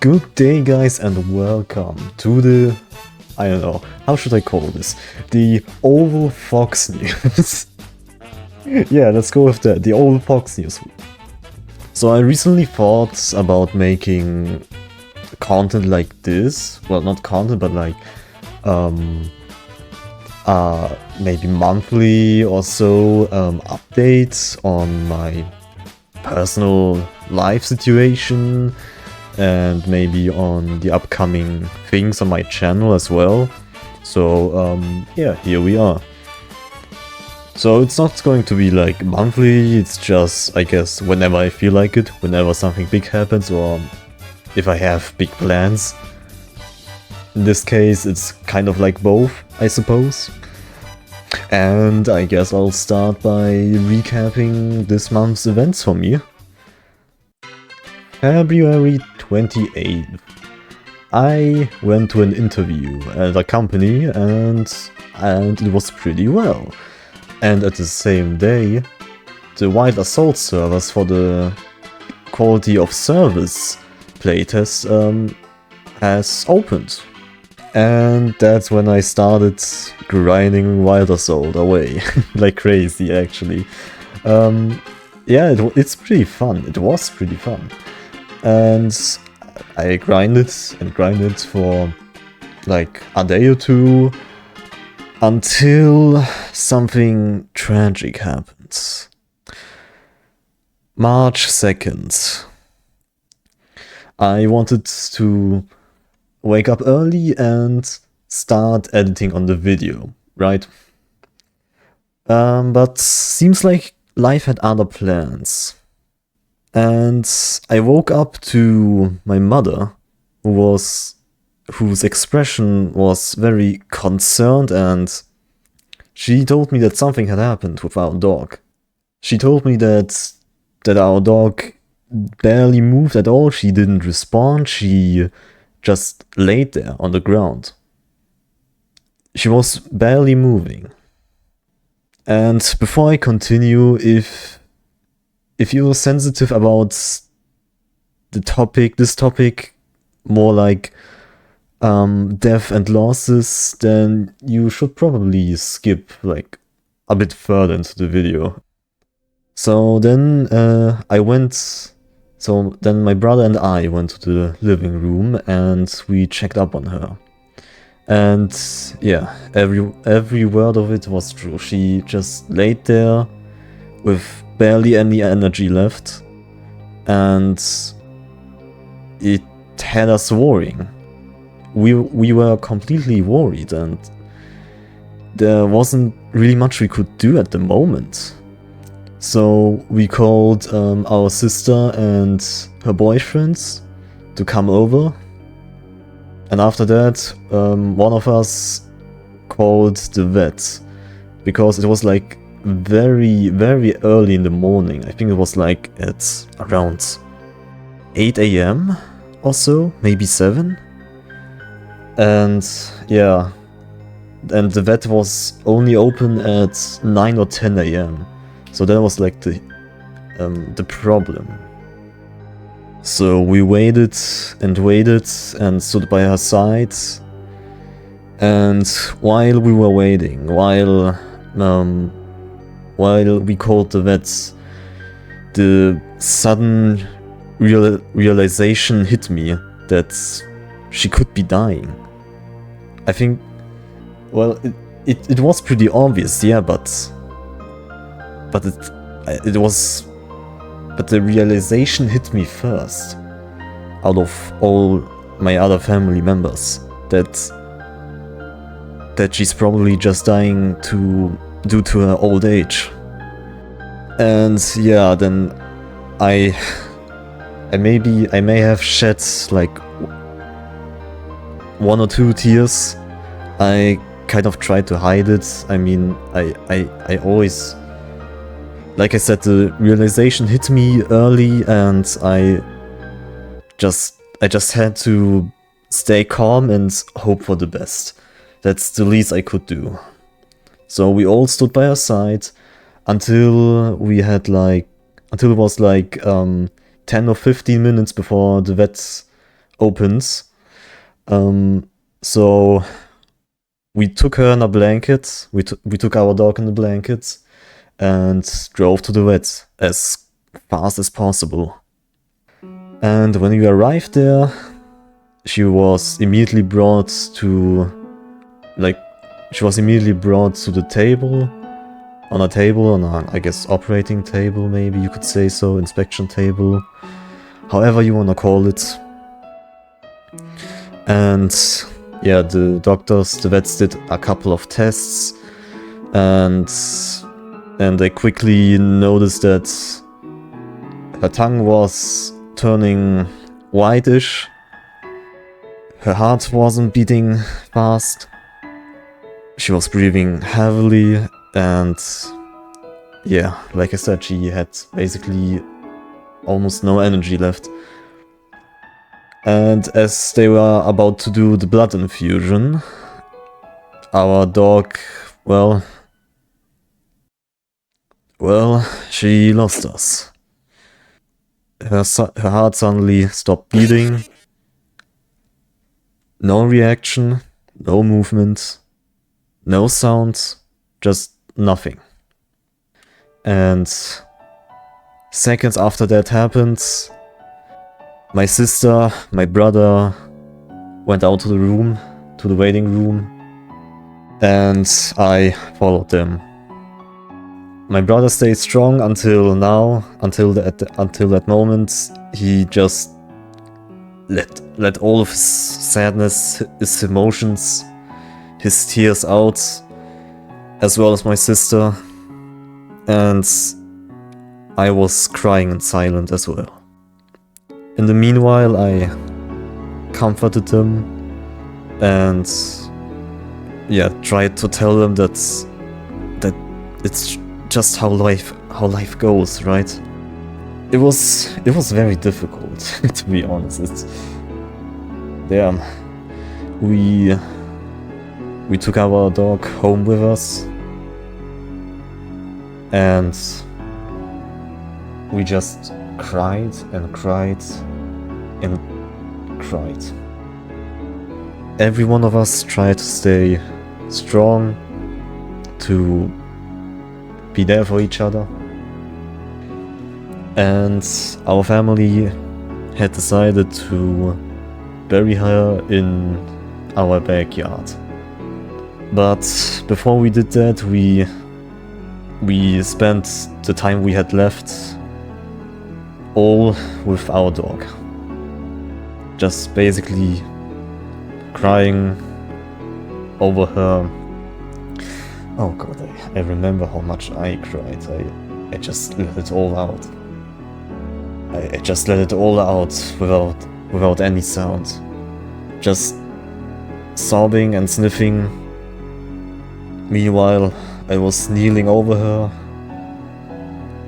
Good day, guys, and welcome to the, I don't know, how should I call this? The OvalFox news. Yeah, let's go with that, the OvalFox news. So I recently thought about making content like this. Well, not content, but like, maybe monthly or so, updates on my personal life situation, and maybe on the upcoming things on my channel as well. So yeah, here we are. So it's not going to be like monthly, it's just, I guess, whenever I feel like it, whenever something big happens, or if I have big plans. In this case, it's kind of like both, I suppose. And I guess I'll start by recapping this month's events for me. February 28th. I went to an interview at a company and it was pretty well. And at the same day, the Wild Assault servers for the quality of service playtest has opened. And that's when I started grinding Wild Assault away, like crazy actually. Yeah, it's pretty fun, it was pretty fun. And I grinded and grinded for like a day or two until something tragic happened. March 2nd. I wanted to wake up early and start editing on the video, right? But seems like life had other plans. And I woke up to my mother, whose expression was very concerned, and she told me that something had happened with our dog. She told me that our dog barely moved at all, she didn't respond, she just laid there on the ground. She was barely moving. And before I continue, if you're sensitive about this topic, more like death and losses, then you should probably skip like a bit further into the video. So then then my brother and I went to the living room and we checked up on her. And yeah, every word of it was true. She just laid there with barely any energy left, and it had us worrying. We were completely worried, and there wasn't really much we could do at the moment. So we called our sister and her boyfriends to come over, and after that one of us called the vet, because it was like very early in the morning. I think it was like at around 8 AM or so, maybe 7. And yeah, and the vet was only open at 9 or 10 AM. So that was like the problem. So we waited and stood by her side. And while we were waiting, while we called the vets, the sudden realization hit me that she could be dying. I think, well, it was pretty obvious, yeah, but the realization hit me first, out of all my other family members, that she's probably just dying due to her old age. And yeah, then I may have shed like 1 or 2 tears. I kind of tried to hide it. I mean, I always, like I said, the realization hit me early, and I just had to stay calm and hope for the best. That's the least I could do. So we all stood by her side until it was like 10 or 15 minutes before the vet opens. So we took her in a blanket. We took our dog in the blanket and drove to the vet as fast as possible. And when we arrived there, she was immediately brought to the table, on a, I guess, operating table, maybe you could say so, inspection table, however you wanna call it. And yeah, the vets did a couple of tests, and they quickly noticed that her tongue was turning whitish, her heart wasn't beating fast, she was breathing heavily, and yeah, like I said, she had basically almost no energy left. And as they were about to do the blood infusion, our dog, well, she lost us. Her heart suddenly stopped beating. No reaction, no movement, no sound, just nothing. And seconds after that happened, my sister, my brother went out to the room, to the waiting room, and I followed them. My brother stayed strong until now, until that moment. He just let all of his sadness, his emotions, his tears out, as well as my sister, and I was crying in silence as well. In the meanwhile, I comforted them and yeah, tried to tell them that it's just how life goes, right? It was very difficult to be honest. Damn. We took our dog home with us and we just cried and cried and cried. Every one of us tried to stay strong, to be there for each other. And our family had decided to bury her in our backyard. But before we did that, we spent the time we had left all with our dog. Just basically crying over her. Oh god, I remember how much I cried. I just let it all out. I just let it all out without any sound. Just sobbing and sniffing. Meanwhile, I was kneeling over her.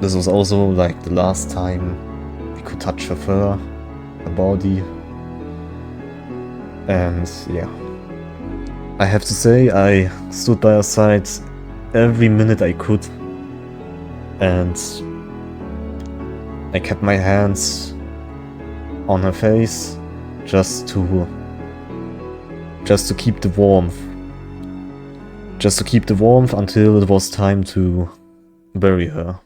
This was also like the last time we could touch her fur, her body. And yeah. I have to say, I stood by her side every minute I could. And I kept my hands on her face just to keep the warmth. Just to keep the warmth until it was time to bury her.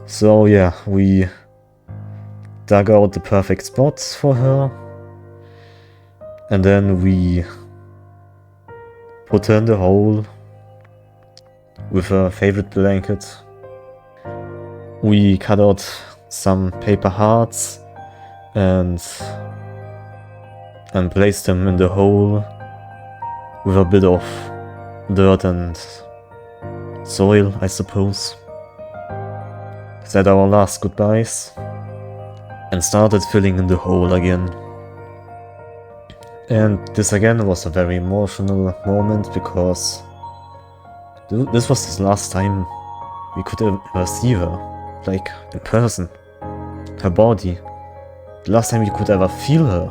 So yeah, we dug out the perfect spot for her. And then we put her in the hole with her favorite blanket. We cut out some paper hearts and placed them in the hole with a bit of dirt and soil, I suppose. Said our last goodbyes and started filling in the hole again. And this again was a very emotional moment because this was the last time we could ever see her, like in person, her body. The last time we could ever feel her.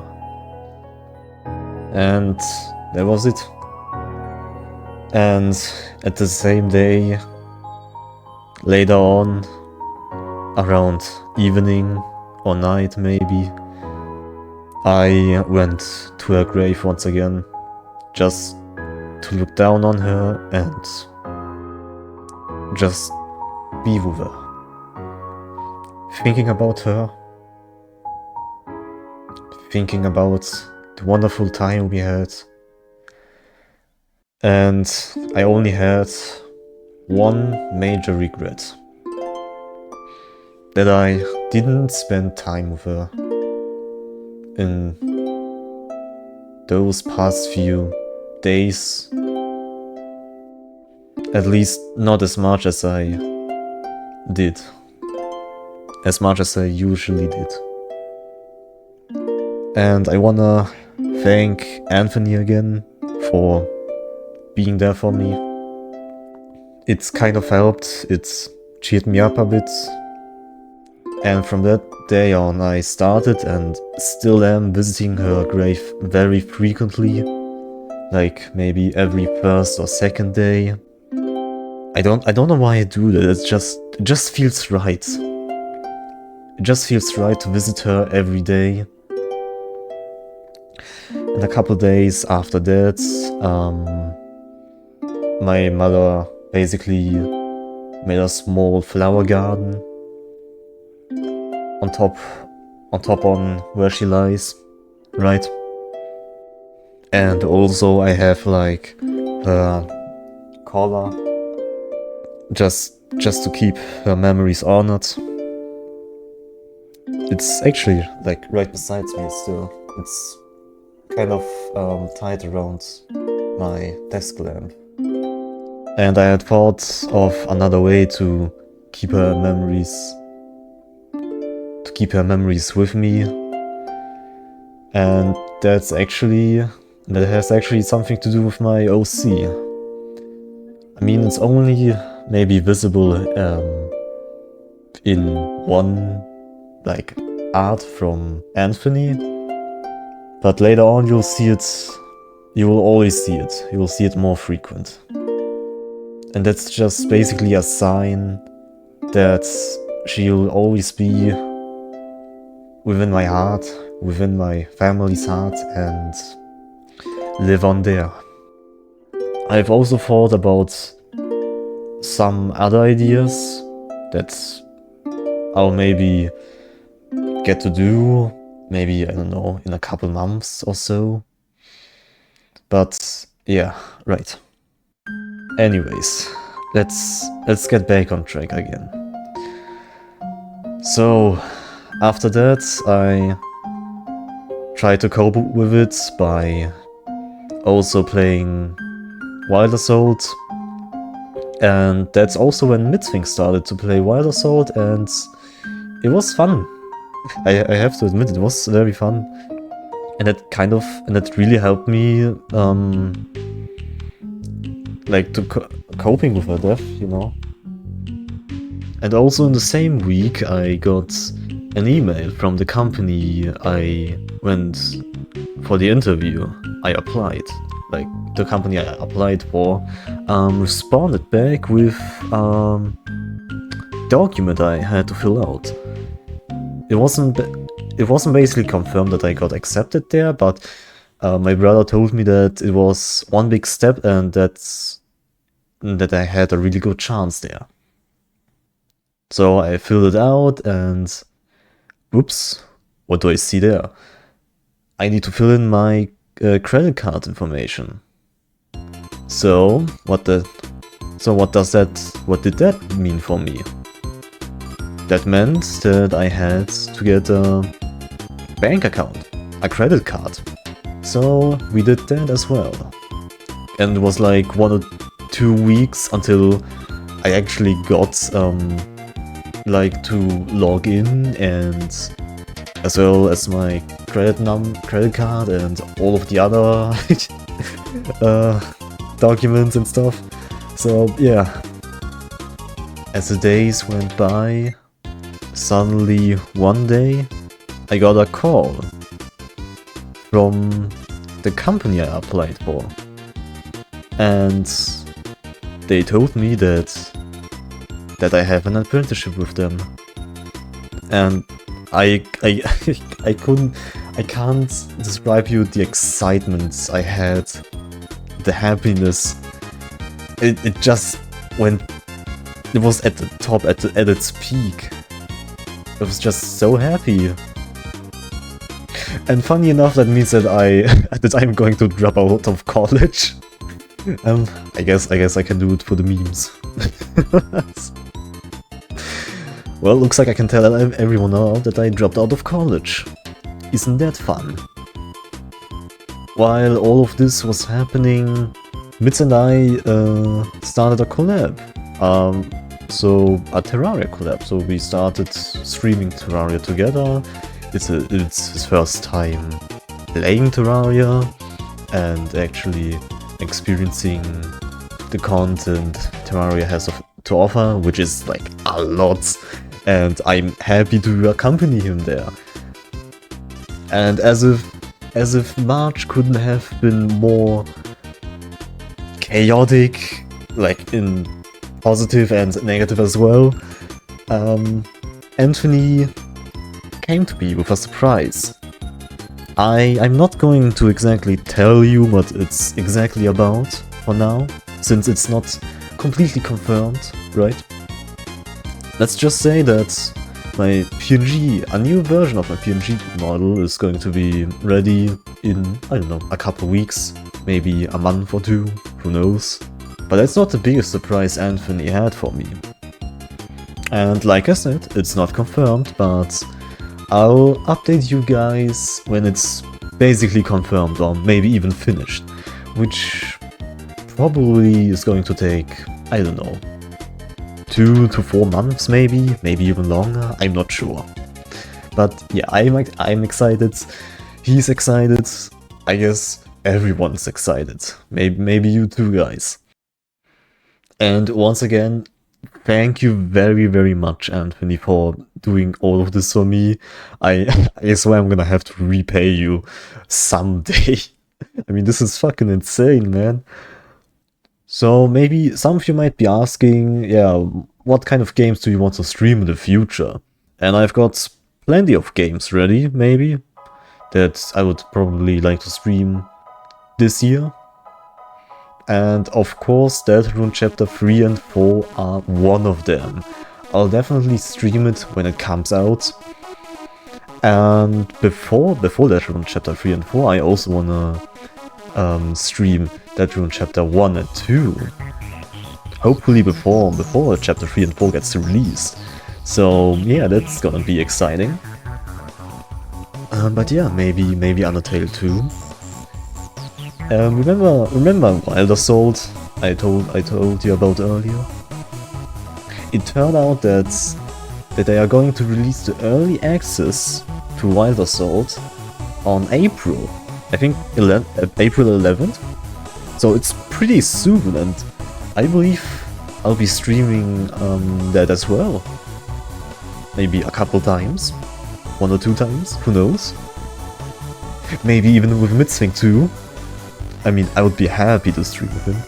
And that was it. And at the same day, later on, around evening or night maybe, I went to her grave once again, just to look down on her and just be with her. Thinking about her, thinking about the wonderful time we had. And I only had one major regret. That I didn't spend time with her in those past few days. At least not as much as I did. As much as I usually did. And I wanna thank Anthony again for being there for me. It's kind of helped, it's cheered me up a bit. And from that day on I started and still am visiting her grave very frequently. Like maybe every first or second day. I don't know why I do that, it just feels right. It just feels right to visit her every day. And a couple days after that, my mother basically made a small flower garden on top on where she lies, right? And also I have like her collar, just to keep her memories honored. It's actually like right beside me still. It's kind of tied around my desk lamp. And I had thought of another way to keep her memories with me. And that has actually something to do with my OC. I mean, it's only maybe visible in one like art from Anthony, but later on you'll see it. You will always see it. You will see it more frequent. And that's just basically a sign that she'll always be within my heart, within my family's heart, and live on there. I've also thought about some other ideas that I'll maybe get to do, maybe, I don't know, in a couple months or so. But yeah, right. Anyways, let's get back on track again. So, after that, I tried to cope with it by also playing Wild Assault. And that's also when Midwing started to play Wild Assault, and it was fun. I have to admit, it was very fun. And that really helped me, like, to coping with her death, you know. And also in the same week, I got an email from the company I went for the interview. I applied. Like, the company I applied for responded back with a document I had to fill out. It wasn't basically confirmed that I got accepted there, but my brother told me that it was one big step and that I had a really good chance there. So I filled it out and whoops, what do I see there? I need to fill in my credit card information. So what did that mean for me? That meant that I had to get a bank account, a credit card. So we did that as well. And it was like 1 or 2 weeks until I actually got like to log in, and as well as my credit card and all of the other documents and stuff. So yeah, as the days went by, suddenly one day I got a call from the company I applied for, and they told me that I have an apprenticeship with them. And I I can't describe you the excitement I had, the happiness. It just went. It was at the top, at its peak. I was just so happy. And funny enough, that means that I'm going to drop out of college. I guess I can do it for the memes. Well, looks like I can tell everyone now that I dropped out of college. Isn't that fun? While all of this was happening, Mitz and I started a collab. So a Terraria collab. So we started streaming Terraria together. It's his first time playing Terraria and actually experiencing the content Terraria has to offer, which is like a lot, and I'm happy to accompany him there. And as if March couldn't have been more chaotic, like in positive and negative as well, Anthony came to me with a surprise. I'm not going to exactly tell you what it's exactly about for now, since it's not completely confirmed, right? Let's just say that my PNG, a new version of my PNG model is going to be ready in, I don't know, a couple weeks, maybe a month or two, who knows. But that's not the biggest surprise Anthony had for me. And like I said, it's not confirmed, but I'll update you guys when it's basically confirmed or maybe even finished, which probably is going to take, I don't know, 2 to 4 months maybe even longer, I'm not sure. But yeah, I'm excited, he's excited, I guess everyone's excited, maybe you too guys. And once again, thank you very much, Anthony, for doing all of this for me. I swear I'm gonna have to repay you someday. I mean, this is fucking insane, man. So maybe some of you might be asking, yeah, what kind of games do you want to stream in the future? And I've got plenty of games ready, maybe, that I would probably like to stream this year. And of course, Deltarune Chapter 3 and 4 are one of them. I'll definitely stream it when it comes out. And before Deltarune Chapter 3 and 4, I also wanna stream Deltarune Chapter 1 and 2. Hopefully before Chapter 3 and 4 gets released. So yeah, that's gonna be exciting. But yeah, maybe Undertale 2. Remember Wild Assault I told you about earlier? It turned out that they are going to release the early access to Wild Assault on April. I think April 11th. So it's pretty soon, and I believe I'll be streaming that as well. Maybe a couple times, 1 or 2 times, who knows? Maybe even with Mitzving too. I mean, I would be happy to stream with him.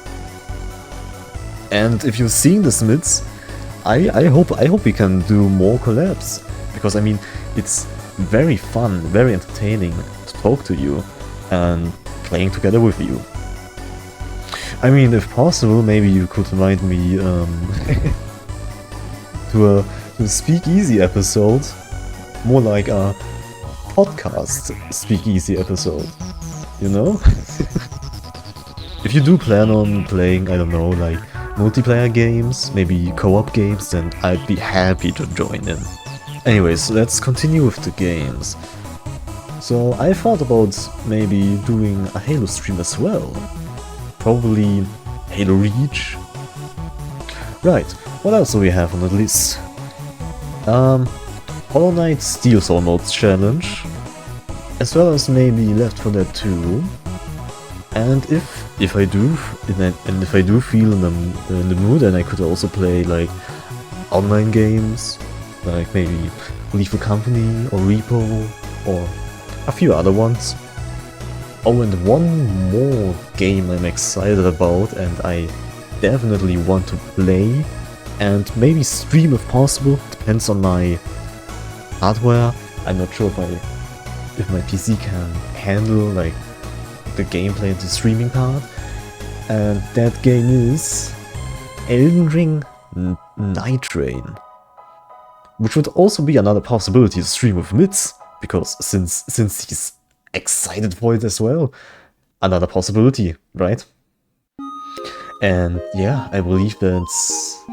And if you've seen the Smiths, I hope we can do more collabs, because I mean, it's very fun, very entertaining to talk to you and playing together with you. I mean, if possible, maybe you could invite me to a speakeasy episode, more like a podcast speakeasy episode, you know? If you do plan on playing, I don't know, like multiplayer games, maybe co-op games, then I'd be happy to join in. Anyways, let's continue with the games. So I thought about maybe doing a Halo stream as well. Probably Halo Reach. Right, what else do we have on the list? Hollow Knight Steel Soul Modes Challenge, as well as maybe Left 4 Dead 2. And if I do feel in the mood, then I could also play like online games, like maybe Lethal Company or Repo or a few other ones. Oh, and one more game I'm excited about and I definitely want to play and maybe stream if possible, depends on my hardware. I'm not sure if my PC can handle like the gameplay and the streaming part. And that game is Elden Ring Night Train, which would also be another possibility to stream with Mitz, because since he's excited for it as well, another possibility, right? And yeah, I believe that's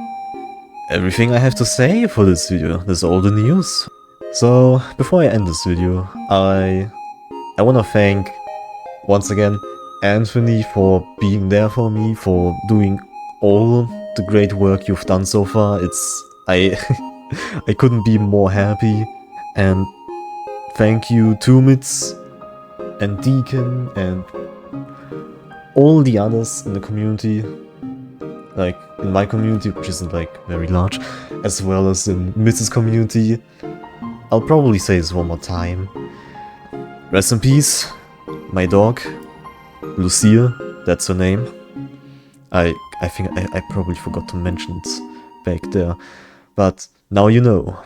everything I have to say for this video. That's all the news. So before I end this video, I want to thank once again Anthony for being there for me, for doing all the great work you've done so far. I couldn't be more happy. And thank you to Mitz and Deacon and all the others in the community, like in my community, which isn't like very large, as well as in Mitz's community. I'll probably say this one more time. Rest in peace, my dog, Lucia, that's her name. I think I probably forgot to mention it back there, but now you know.